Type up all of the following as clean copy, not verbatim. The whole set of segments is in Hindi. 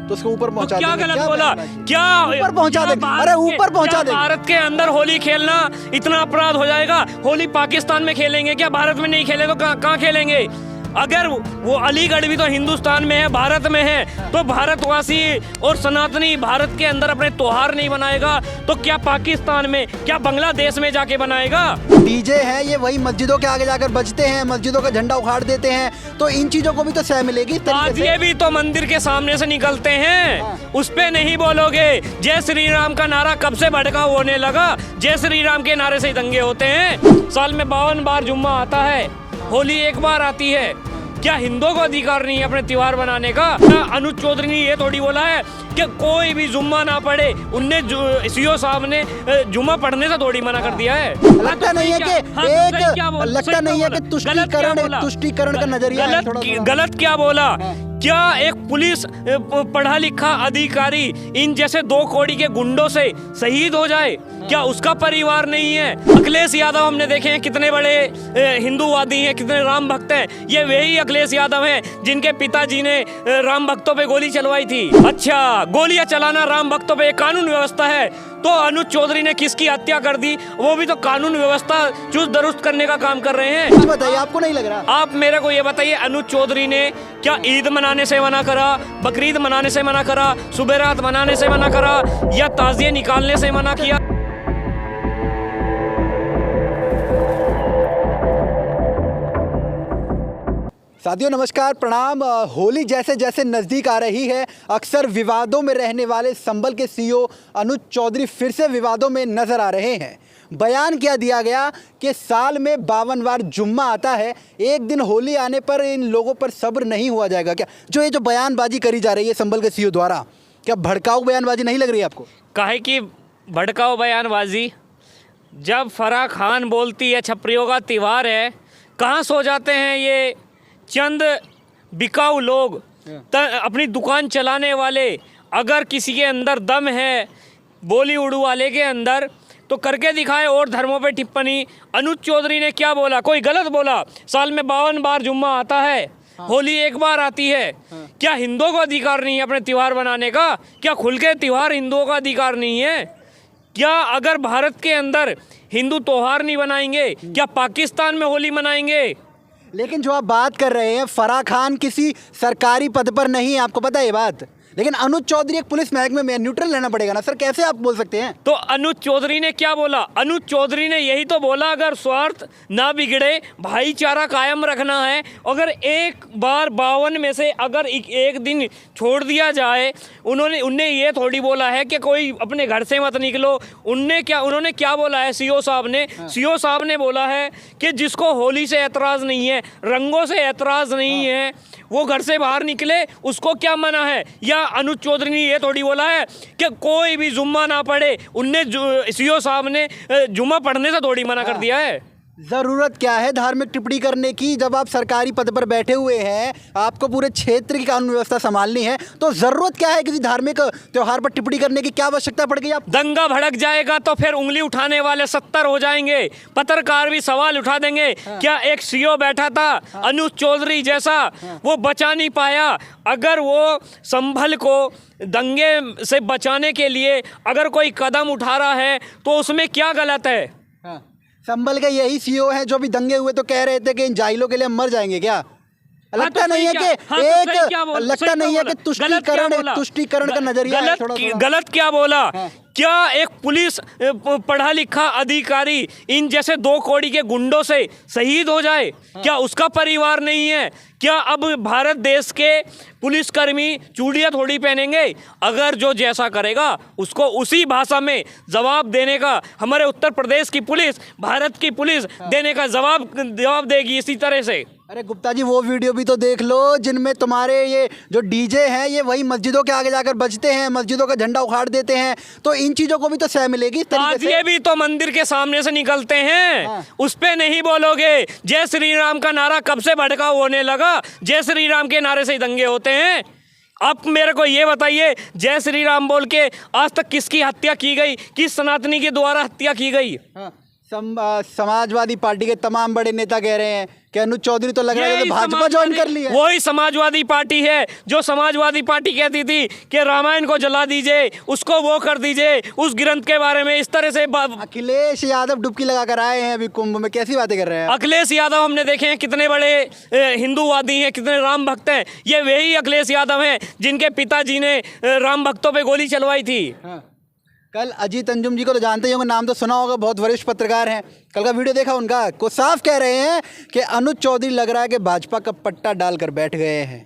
तो उसको ऊपर पहुंचा क्या देंगे। गलत बोला? क्या ऊपर पहुंचा देंगे? अरे ऊपर पहुंचा देंगे। भारत के अंदर होली खेलना इतना अपराध हो जाएगा? होली पाकिस्तान में खेलेंगे क्या? भारत में नहीं खेले तो कहाँ खेलेंगे? अगर वो अलीगढ़ भी तो हिंदुस्तान में है, भारत में है, तो भारतवासी और सनातनी भारत के अंदर अपने त्योहार नहीं बनाएगा तो क्या पाकिस्तान में, क्या बांग्लादेश में जाके बनाएगा? डीजे है ये वही मस्जिदों के आगे जाकर बजते हैं, मस्जिदों का झंडा उखाड़ देते हैं, तो इन चीजों को भी तो सह मिलेगी इस तरीके आज से। ये भी तो मंदिर के सामने से निकलते हैं, उस पे नहीं बोलोगे? जय श्री राम का नारा कब से भड़काऊ होने लगा? जय श्री राम के नारे से ही दंगे होते हैं। साल में 52 बार जुम्मा आता है, होली एक बार आती है। क्या हिंदुओं को अधिकार नहीं है अपने त्योहार बनाने का? क्या अनुज चौधरी ने ये थोड़ी बोला है कि कोई भी जुम्मा ना पढ़े? उनने सीओ साहब ने जुम्मा पढ़ने से थोड़ी मना कर दिया है। लगता नहीं है कि लगता नहीं है कि तुष्टीकरण का नजरिया है थोड़ा। गलत क्या बोला? क्या एक पुलिस पढ़ा लिखा अधिकारी इन जैसे 2 कौड़ी के गुंडों से शहीद हो जाए? क्या उसका परिवार नहीं है? अखिलेश यादव हमने देखे हैं कितने बड़े हिंदूवादी हैं, कितने राम भक्त हैं। ये वही अखिलेश यादव हैं जिनके पिताजी ने राम भक्तों पे गोली चलवाई थी। अच्छा, गोलियां चलाना राम भक्तों पे एक कानून व्यवस्था है, तो अनुज चौधरी ने किसकी हत्या कर दी? वो भी तो कानून व्यवस्था चुस्त दुरुस्त करने का काम कर रहे हैं। बताइए, आपको नहीं लग रहा? आप मेरे को ये बताइए, अनुज चौधरी ने क्या ईद मनाने से मना करा, बकरीद मनाने से मना करा, सुबेरात मनाने से मना करा, या ताजिए निकालने से मना किया? साथियों नमस्कार, प्रणाम। होली जैसे जैसे नज़दीक आ रही है, अक्सर विवादों में रहने वाले संबल के सीईओ अनुज चौधरी फिर से विवादों में नजर आ रहे हैं। बयान क्या दिया गया कि साल में 52 बार जुम्मा आता है, एक दिन होली आने पर इन लोगों पर सब्र नहीं हुआ जाएगा क्या? ये जो बयानबाजी करी जा रही है संबल के सीईओ द्वारा, क्या भड़काऊ बयानबाजी नहीं लग रही है आपको? काहे की भड़काऊ बयानबाजी? जब फराह खान बोलती है छपरियों का त्योहार है, कहाँ सो जाते हैं ये चंद बिकाऊ लोग, अपनी दुकान चलाने वाले। अगर किसी के अंदर दम है बॉलीवुड वाले के अंदर तो करके दिखाए और धर्मों पे टिप्पणी। अनुज चौधरी ने क्या बोला? कोई गलत बोला? साल में 52 बार जुम्मा आता है, होली एक बार आती है। क्या हिंदुओं को अधिकार नहीं है अपने त्योहार बनाने का? क्या खुल के त्योहार हिंदुओं का अधिकार नहीं है? क्या अगर भारत के अंदर हिंदू त्योहार नहीं बनाएंगे, क्या पाकिस्तान में होली मनाएंगे? लेकिन जो आप बात कर रहे हैं, फराह खान किसी सरकारी पद पर नहीं है, आपको पता है ये बात। लेकिन अनुज चौधरी एक पुलिस महकमे में, न्यूट्रल रहना पड़ेगा ना सर, कैसे आप बोल सकते हैं? तो अनुज चौधरी ने क्या बोला? अनुज चौधरी ने यही तो बोला, अगर स्वार्थ ना बिगड़े, भाईचारा कायम रखना है। अगर एक बार 52 में से अगर एक दिन छोड़ दिया जाए, उनने ये थोड़ी बोला है कि कोई अपने घर से मत निकलो। उन्होंने क्या बोला है सीओ साहब ने? सीओ साहब ने बोला है कि जिसको होली से ऐतराज़ नहीं है, रंगों से ऐतराज़ नहीं है, वो घर से बाहर निकले, उसको क्या मना है? या अनुज चौधरी ने ये थोड़ी बोला है कि कोई भी जुम्मा ना पढ़े? उनने सीओ साहब ने जुम्मा पढ़ने से थोड़ी मना कर दिया है। ज़रूरत क्या है धार्मिक टिप्पणी करने की? जब आप सरकारी पद पर बैठे हुए हैं, आपको पूरे क्षेत्र की कानून व्यवस्था संभालनी है, तो ज़रूरत क्या है किसी धार्मिक त्योहार पर टिप्पणी करने की? क्या आवश्यकता पड़ गई? आप दंगा भड़क जाएगा तो फिर उंगली उठाने वाले 70 हो जाएंगे, पत्रकार भी सवाल उठा देंगे। क्या एक सीओ बैठा था अनुज चौधरी जैसा, वो बचा नहीं पाया? अगर वो संभल को दंगे से बचाने के लिए अगर कोई कदम उठा रहा है तो उसमें क्या गलत है? संभल के यही सीईओ हैं जो भी दंगे हुए तो कह रहे थे कि इन जाहिलों के लिए मर जाएंगे क्या? लगता नहीं है कि लगता नहीं है कि तुष्टीकरण का नजरिया है थोड़ा। गलत क्या बोला? क्या एक पुलिस पढ़ा लिखा अधिकारी इन जैसे 2 कौड़ी के गुंडों से शहीद हो जाए? क्या उसका परिवार नहीं है? क्या अब भारत देश के पुलिसकर्मी चूड़ियाँ थोड़ी पहनेंगे? अगर जो जैसा करेगा उसको उसी भाषा में जवाब देने का हमारे उत्तर प्रदेश की पुलिस, भारत की पुलिस देने का जवाब देगी इसी तरह से। अरे गुप्ता जी, वो वीडियो भी तो देख लो जिनमें तुम्हारे ये जो डीजे हैं ये वही मस्जिदों के आगे जाकर बजते हैं, मस्जिदों का झंडा उखाड़ देते हैं, तो इन चीजों को भी तो सह मिलेगी इस तरीके से। ये भी तो मंदिर के सामने से निकलते हैं, उस पे नहीं बोलोगे? जय श्री राम का नारा कब से भड़काऊ होने लगा? जय श्री राम के नारे से ही दंगे होते हैं। आप मेरे को ये बताइए, जय श्री राम बोल के आज तक किसकी हत्या की गई? किस सनातनी के द्वारा हत्या की गई? समाजवादी पार्टी के तमाम बड़े नेता कह रहे हैं कि अनुज चौधरी तो लग रहा है यही कि भाजपा ज्वाइन कर लिया है। वही समाजवादी पार्टी है जो समाजवादी पार्टी कहती थी कि रामायण को जला दीजिए, उसको वो कर दीजिए, उस ग्रंथ के बारे में इस तरह से अखिलेश यादव डुबकी लगा कर आए हैं अभी कुंभ में, कैसी बातें कर रहे हैं आप? अखिलेश यादव हमने देखे हैं कितने बड़े हिंदूवादी हैं, कितने राम भक्त हैं। ये वही अखिलेश यादव हैं जिनके पिताजी ने राम भक्तों पे गोली चलवाई थी। हाँ। कल अजीत अंजुम जी को तो जानते ही होंगे, नाम तो सुना होगा, बहुत वरिष्ठ पत्रकार हैं। कल का वीडियो देखा उनका, को साफ कह रहे हैं कि अनुज चौधरी लग रहा है कि भाजपा का पट्टा डालकर बैठ गए हैं।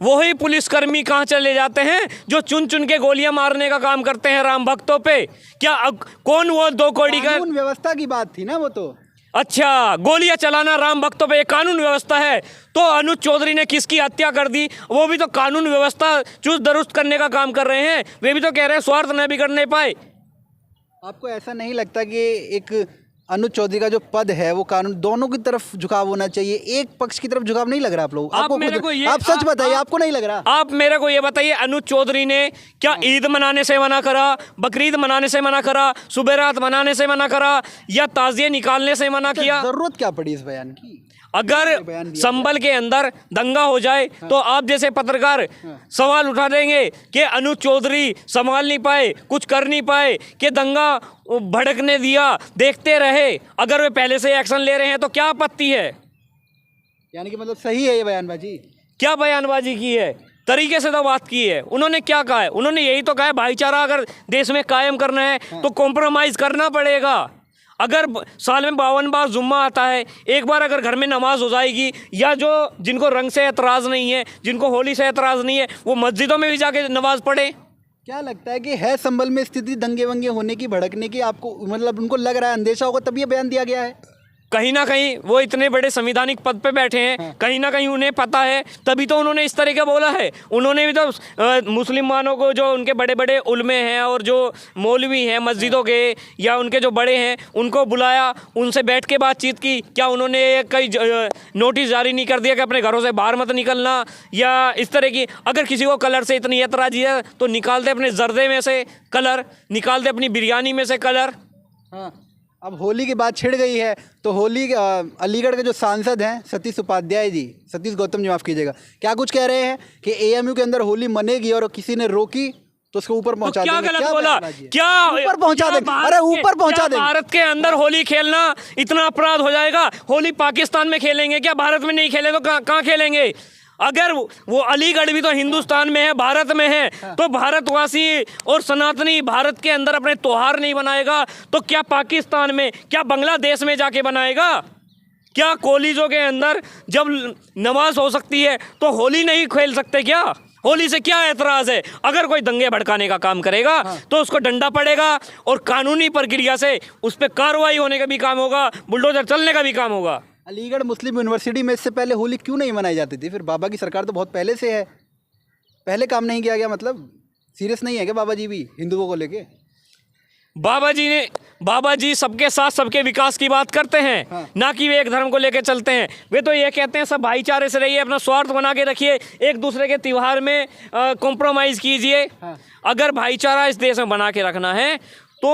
वही पुलिसकर्मी कहाँ चले जाते हैं जो चुन चुन के गोलियां मारने का काम करते हैं राम भक्तों पे? क्या कौन वो 2 कौड़ी का? कानून व्यवस्था की बात थी ना वो तो। अच्छा, गोलियां चलाना राम भक्तों पे एक कानून व्यवस्था है, तो अनुज चौधरी ने किसकी हत्या कर दी? वो भी तो कानून व्यवस्था चुस्त दुरुस्त करने का काम कर रहे हैं। वे भी तो कह रहे हैं स्वार्थ न भी करने पाए। आपको ऐसा नहीं लगता कि एक अनुज चौधरी का जो पद है वो कानून दोनों की तरफ झुकाव होना चाहिए, एक पक्ष की तरफ झुकाव नहीं लग रहा आप लोग? आप सच बताइए, आपको नहीं लग रहा? आप मेरे को ये बताइए, अनुज चौधरी ने क्या ईद मनाने से मना करा, बकरीद मनाने से मना करा, सुबेरात मनाने से मना करा, या ताजिए निकालने से मना किया? जरूरत क्या पड़ी इस बयान की? अगर संभल के अंदर दंगा हो जाए तो आप जैसे पत्रकार सवाल उठा देंगे कि अनुज चौधरी संभाल नहीं पाए, कुछ कर नहीं पाए, कि दंगा भड़कने दिया, देखते रहे। अगर वे पहले से एक्शन ले रहे हैं तो क्या आपत्ति है? यानी कि मतलब सही है ये बयानबाजी? क्या बयानबाजी की है? तरीके से तो बात की है। उन्होंने क्या कहा है? उन्होंने यही तो कहा है भाईचारा अगर देश में कायम करना है तो कॉम्प्रोमाइज़ करना पड़ेगा। अगर साल में 52 बार जुम्मा आता है, एक बार अगर घर में नमाज हो जाएगी, या जो जिनको रंग से एतराज़ नहीं है, जिनको होली से एतराज़ नहीं है, वो मस्जिदों में भी जाके नमाज पढ़े। क्या लगता है कि है संभल में स्थिति दंगे वंगे होने की, भड़कने की? आपको मतलब उनको लग रहा है, अंदेशा होगा तब ये बयान दिया गया है? कहीं ना कहीं वो इतने बड़े संविधानिक पद पे बैठे हैं, कहीं ना कहीं उन्हें पता है, तभी तो उन्होंने इस तरह का बोला है। उन्होंने भी तो मुसलमानों को, जो उनके बड़े बड़े उलमे हैं और जो मौलवी हैं मस्जिदों के या उनके जो बड़े हैं, उनको बुलाया, उनसे बैठ के बातचीत की। क्या उन्होंने कई नोटिस जारी नहीं कर दिया कि अपने घरों से बाहर मत निकलना, या इस तरह की? अगर किसी को कलर से इतनी एतराज़ी है तो निकाल दे अपने जर्दे में से कलर, निकाल दे अपनी बिरयानी में से कलर। हाँ, अब होली की बात छिड़ गई है तो होली अलीगढ़ के जो सांसद हैं सतीश उपाध्याय जी, सतीश गौतम जी माफ़ कीजिएगा, क्या कुछ कह रहे हैं कि एएमयू के अंदर होली मनेगी और किसी ने रोकी तो उसको ऊपर पहुंचा देंगे? क्या गलत बोला? क्या ऊपर पहुंचा देंगे? अरे ऊपर पहुंचा देंगे। भारत के अंदर होली खेलना इतना अपराध हो जाएगा? होली पाकिस्तान में खेलेंगे क्या? भारत में नहीं खेले तो कहाँ खेलेंगे? अगर वो अलीगढ़ भी तो हिंदुस्तान में है, भारत में है, तो भारतवासी और सनातनी भारत के अंदर अपने त्योहार नहीं बनाएगा तो क्या पाकिस्तान में, क्या बांग्लादेश में जाके बनाएगा? क्या कॉलेजों के अंदर जब नमाज हो सकती है तो होली नहीं खेल सकते क्या? होली से क्या एतराज़ है? अगर कोई दंगे भड़काने का काम करेगा तो उसको डंडा पड़ेगा और कानूनी प्रक्रिया से उस पर कार्रवाई होने का भी काम होगा, बुलडोजर चलने का भी काम होगा। अलीगढ़ मुस्लिम यूनिवर्सिटी में इससे पहले होली क्यों नहीं मनाई जाती थी? फिर बाबा की सरकार तो बहुत पहले से है, पहले काम नहीं किया गया? मतलब सीरियस नहीं है क्या बाबा जी भी हिंदुओं को लेके? बाबा जी सबके साथ सबके विकास की बात करते हैं। हाँ। ना कि वे एक धर्म को लेकर चलते हैं। वे तो ये कहते हैं सब भाईचारे से रहिए, अपना स्वार्थ बना के रखिए, एक दूसरे के त्यौहार में कॉम्प्रोमाइज़ कीजिए। हाँ। अगर भाईचारा इस देश में बना के रखना है तो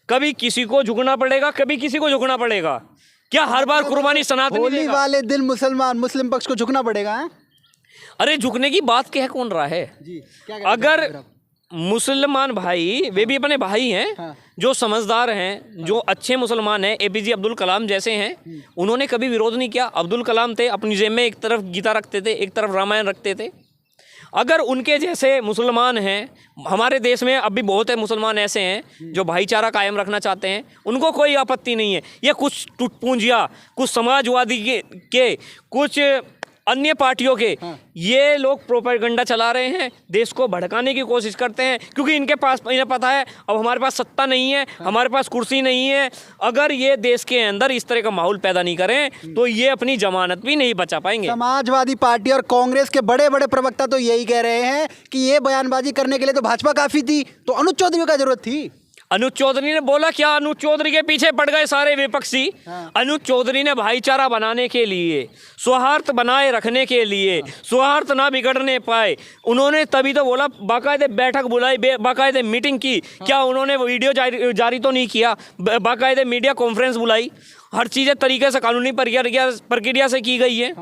कभी किसी को झुकना पड़ेगा, कभी किसी को झुकना पड़ेगा। क्या हर बार कुर्बानी सनातनी होली वाले दिन मुस्लिम पक्ष को झुकना पड़ेगा? है? अरे झुकने की बात कह कौन रहा है जी? अगर मुसलमान भाई, वे भी अपने भाई हैं। हाँ। जो समझदार हैं, जो अच्छे मुसलमान हैं, एपीजे अब्दुल कलाम जैसे हैं, उन्होंने कभी विरोध नहीं किया। अब्दुल कलाम थे, अपनी जेब में एक तरफ गीता रखते थे, एक तरफ रामायण रखते थे। अगर उनके जैसे मुसलमान हैं, हमारे देश में अब भी बहुत है मुसलमान ऐसे हैं जो भाईचारा कायम रखना चाहते हैं, उनको कोई आपत्ति नहीं है। ये कुछ टुटपूंजिया, कुछ समाजवादी के कुछ अन्य पार्टियों के ये लोग प्रोपेगेंडा चला रहे हैं, देश को भड़काने की कोशिश करते हैं, क्योंकि इनके पास, इन्हें पता है अब हमारे पास सत्ता नहीं है, हमारे पास कुर्सी नहीं है। अगर ये देश के अंदर इस तरह का माहौल पैदा नहीं करें तो ये अपनी जमानत भी नहीं बचा पाएंगे। समाजवादी पार्टी और कांग्रेस के बड़े बड़े प्रवक्ता तो यही कह रहे हैं कि ये बयानबाजी करने के लिए तो भाजपा काफ़ी थी, तो अनुज चौधरी का जरूरत थी। अनुज चौधरी ने बोला क्या? अनुज चौधरी के पीछे पड़ गए सारे विपक्षी। अनुज चौधरी ने भाईचारा बनाने के लिए, सौहार्द बनाए रखने के लिए, सौहार्द ना बिगड़ने पाए, उन्होंने तभी तो बोला, बाकायदे बैठक बुलाई, बाकायदे मीटिंग की। क्या उन्होंने वीडियो जारी तो नहीं किया? बाकायदे मीडिया कॉन्फ्रेंस बुलाई, हर चीज़ें तरीके से कानूनी प्रक्रिया से की गई है।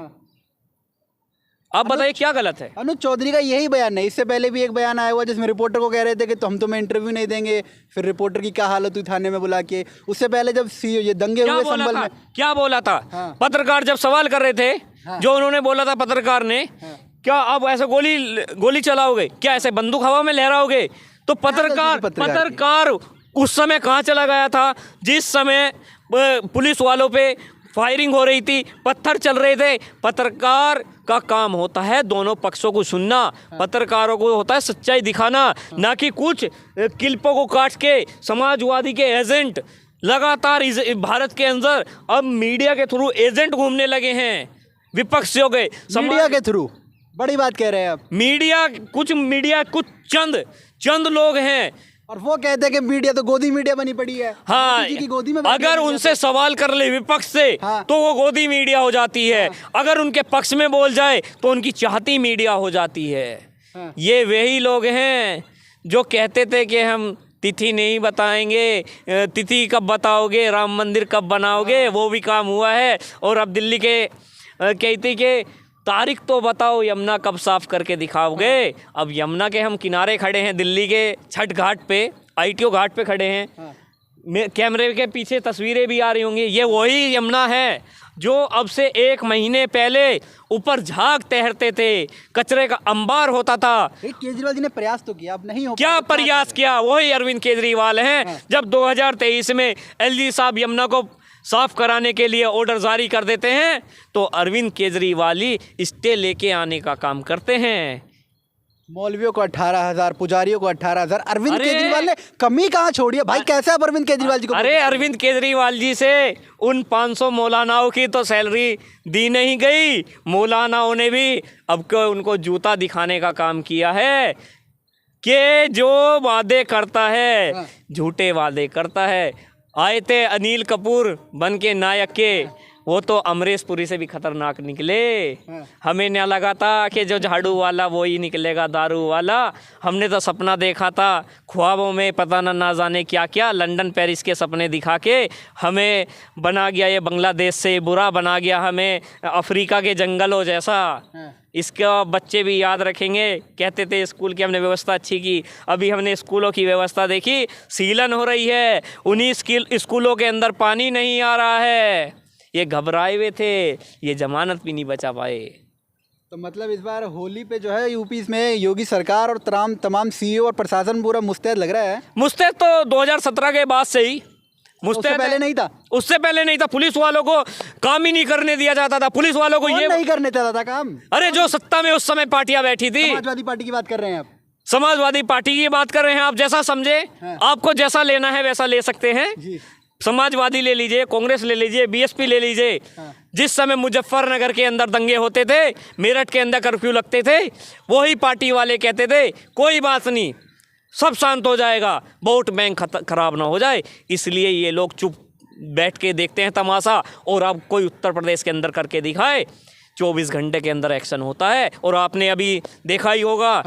आप बताइए क्या गलत है? अनुज चौधरी का यही बयान नहीं, इससे पहले भी एक बयान आया हुआ जिसमें रिपोर्टर को कह रहे थे कि तो हम तुम्हें इंटरव्यू नहीं देंगे, फिर रिपोर्टर की क्या हालत हुई थाने में बुला के। उससे पहले जब ये दंगे हुए संभल में, क्या बोला था? हाँ। पत्रकार जब सवाल कर रहे थे, हाँ। जो उन्होंने बोला था पत्रकार ने, हाँ। क्या आप ऐसे गोली चलाओगे? क्या ऐसे बंदूक हवा में लहराओगे? तो पत्रकार उस समय कहाँ चला गया था जिस समय पुलिस वालों पे फायरिंग हो रही थी, पत्थर चल रहे थे? पत्रकार का काम होता है दोनों पक्षों को सुनना। पत्रकारों को होता है सच्चाई दिखाना, ना कि कुछ क्लिपों को काट के समाजवादी के एजेंट लगातार भारत के अंदर अब मीडिया के थ्रू एजेंट घूमने लगे हैं विपक्षियों के। मीडिया के थ्रू बड़ी बात कह रहे हैं आप। मीडिया कुछ चंद लोग हैं, और वो कहते हैं कि मीडिया तो गोदी मीडिया बनी पड़ी है। हाँ, की गोदी में अगर उनसे सवाल कर ले विपक्ष से, हाँ। तो वो गोदी मीडिया हो जाती है। हाँ। अगर उनके पक्ष में बोल जाए तो उनकी चाहती मीडिया हो जाती है। हाँ। ये वही लोग हैं जो कहते थे कि हम तिथि नहीं बताएंगे, तिथि कब बताओगे, राम मंदिर कब बनाओगे। वो भी काम हुआ है। और अब दिल्ली के कहती कि तारीख तो बताओ, यमुना कब साफ करके दिखाओगे। अब यमुना के हम किनारे खड़े हैं, दिल्ली के छठ घाट पे, ITO घाट पे खड़े हैं। कैमरे के पीछे तस्वीरें भी आ रही होंगी। ये वही यमुना है जो अब से 1 महीने पहले ऊपर झाग तैरते थे, कचरे का अंबार होता था। केजरीवाल जी ने प्रयास तो किया, अब नहीं हो क्या प्रयास किया? वही अरविंद केजरीवाल हैं। जब 2023 में LG साहब यमुना को साफ कराने के लिए ऑर्डर जारी कर देते हैं तो अरविंद केजरीवाल ही स्टे लेके आने का काम करते हैं। मौलवियों को 18,000, पुजारियों को 18,000। अरविंद केजरीवाल ने कमी कहाँ छोड़ी है भाई? कैसे आप अरविंद केजरीवाल जी को? अरे अरविंद केजरीवाल जी से उन 500 मौलानाओं की तो सैलरी दी नहीं गई। मौलानाओं ने भी अब को उनको जूता दिखाने का काम किया है कि जो वादे करता है झूठे वादे करता है। आए थे अनिल कपूर बन के नायक के, वो तो अमरीश पुरी से भी खतरनाक निकले। हमें न लगा था कि जो झाड़ू वाला वो ही निकलेगा दारू वाला। हमने तो सपना देखा था ख्वाबों में, पता ना जाने क्या क्या, लंदन पेरिस के सपने दिखा के हमें बना गया ये बांग्लादेश से बुरा, बना गया हमें अफ्रीका के जंगलों जैसा। इसका बच्चे भी याद रखेंगे। कहते थे स्कूल की हमने व्यवस्था अच्छी की, अभी हमने स्कूलों की व्यवस्था देखी, सीलन हो रही है। उन्हीं स्कूलों के अंदर पानी नहीं आ रहा है। ये घबराए हुए थे, ये जमानत भी नहीं बचा पाए। तो मतलब इस बार होली पे जो है यूपी में योगी सरकार और तमाम CEO और प्रशासन पूरा मुस्तैद लग रहा है। मुस्तैद तो 2017 के बाद से ही, उससे पहले नहीं था। उससे पहले नहीं था। पुलिस वालों को काम ही नहीं करने दिया जाता था। पुलिस वालों को ये नहीं करने देता था काम। अरे जो सत्ता में उस समय पार्टियां बैठी थी, समाजवादी पार्टी की बात कर रहे हैं आप? समाजवादी पार्टी की बात कर रहे हैं आप। जैसा समझे, आपको जैसा लेना है वैसा ले सकते हैं। समाजवादी ले लीजिए, कांग्रेस ले लीजिए, BSP ले लीजिए। जिस समय मुजफ्फरनगर के अंदर दंगे होते थे, मेरठ के अंदर कर्फ्यू लगते थे, वही पार्टी वाले कहते थे कोई बात नहीं, सब शांत हो जाएगा, वोट बैंक खराब ना हो जाए। इसलिए ये लोग चुप बैठ के देखते हैं तमाशा। और अब कोई उत्तर प्रदेश के अंदर करके दिखाए, 24 घंटे के अंदर एक्शन होता है। और आपने अभी देखा ही होगा,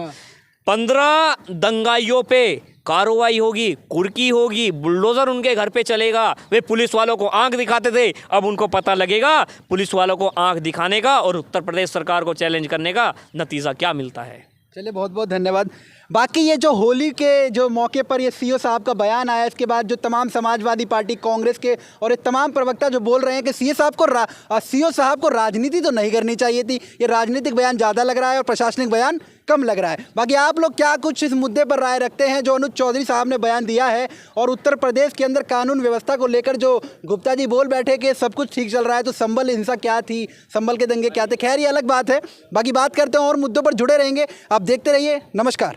15 दंगाइयों पे कार्रवाई होगी, कुर्की होगी, बुलडोज़र उनके घर पे चलेगा। वे पुलिस वालों को आंख दिखाते थे, अब उनको पता लगेगा पुलिस वालों को आंख दिखाने का और उत्तर प्रदेश सरकार को चैलेंज करने का नतीजा क्या मिलता है। चलिए, बहुत बहुत धन्यवाद। बाकी ये जो होली के जो मौके पर ये CEO साहब का बयान आया, इसके बाद जो तमाम समाजवादी पार्टी, कांग्रेस के और ये तमाम प्रवक्ता जो बोल रहे हैं कि CEO साहब को राजनीति तो नहीं करनी चाहिए थी, ये राजनीतिक बयान ज़्यादा लग रहा है और प्रशासनिक बयान कम लग रहा है। बाकी आप लोग क्या कुछ इस मुद्दे पर राय रखते हैं जो अनुज चौधरी साहब ने बयान दिया है, और उत्तर प्रदेश के अंदर कानून व्यवस्था को लेकर जो गुप्ता जी बोल बैठे कि सब कुछ ठीक चल रहा है, तो संभल हिंसा क्या थी, संभल के दंगे क्या थे? खैर, ये अलग बात है। बाकी बात करते हैं और मुद्दों पर जुड़े रहेंगे। आप देखते रहिए। नमस्कार।